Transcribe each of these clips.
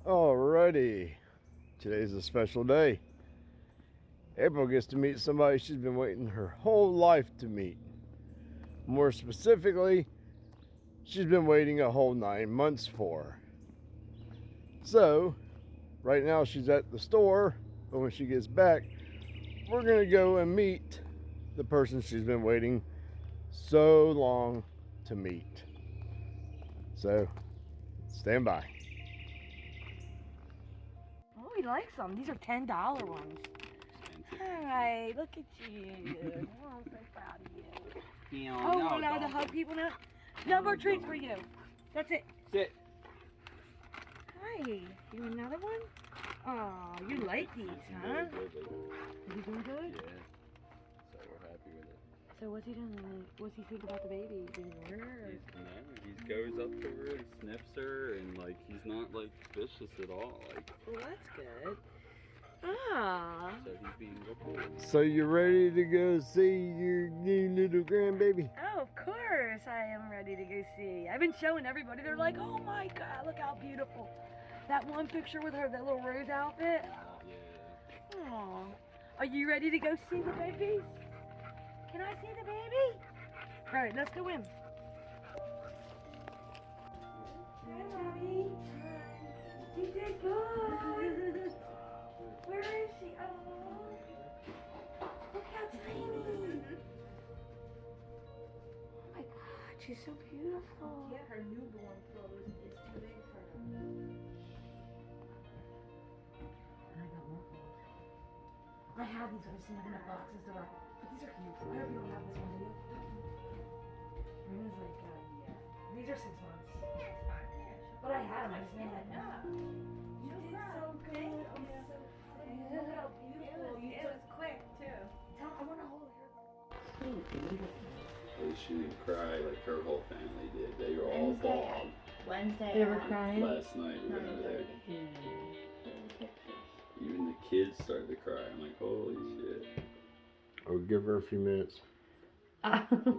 Alrighty, today's a special day. April gets to meet somebody she's been waiting her whole life to meet. More specifically, she's been waiting a whole 9 months for. So, right now she's at the store, but when she gets back, we're gonna go and meet the person she's been waiting so long to meet. So, stand by. Oh, he likes them. These are $10 ones. Hi, look at you. Oh, I'm so proud of you. Oh, we're allowed to hug people now? No more treats for you. That's it. Sit. Hi. You want another one? Oh, you like these, huh? Is he doing good? Yeah. So we're happy with it. So what's he doing? What's he think about the baby? Did he want her? He goes up to her, he sniffs her, and like he's not like vicious at all. Like, Well, that's good. Ah. so he's being real cool. So you ready to go see your new little grandbaby? Oh, of course I am ready to go see. I've been showing everybody. They're like, oh my God, look how beautiful. That one picture with her, that little rose outfit. Yeah. Aw. Are you ready to go see the babies? Can I see the baby? All right, let's go in. Hi, Mommy. You did good. Where is she? Oh, look how tiny. Oh my God, she's so beautiful. Yeah, her newborn clothes is too big for her. And I got more clothes. I have these. I've seen them in the boxes. But these are cute. I hope you don't have this one, do you? Mine is like, yeah. These are 6 months. It's fine. But I had them. I just made that up. You did so good. I'm so proud. Look how beautiful. It was quick, too. I want to hold her. She didn't cry like her whole family did. They were all bawling. Wednesday. They were crying? Last night we were over there. Even the kids started to cry. I'm like, holy shit. I'll give her a few minutes.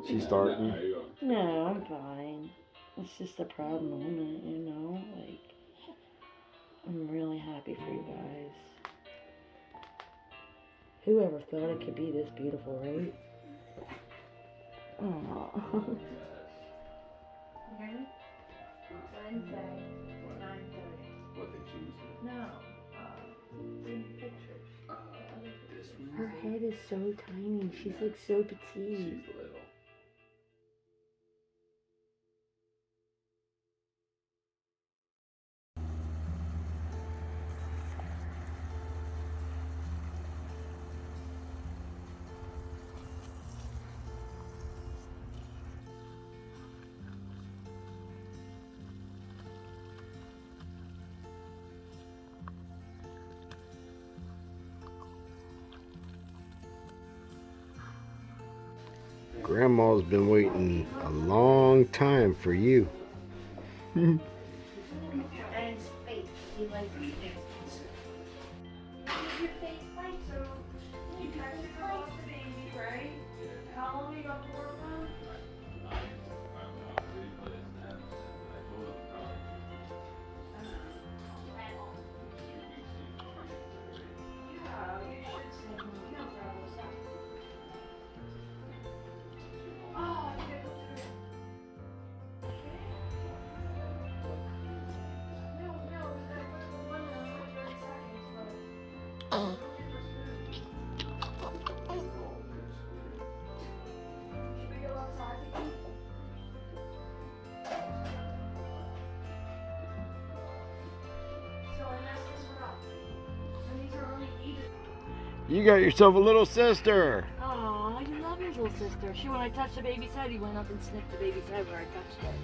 She's No, starting. no, you are. No, I'm fine. It's just a proud moment, you know? Like, I'm really happy for you guys. Whoever thought it could be this beautiful, right? Aww. Okay. Wednesday, 9:30. What they choose? No. In pictures. This one? Her head is so tiny. She's like so petite. She's little. Grandma's been waiting a long time for you. And his face. He likes his face. Your face like so. You touched her off the baby, right? How long you got to work on? You got yourself a little sister. Aw, you love your little sister. When I touched the baby's head, he went up and sniffed the baby's head where I touched it.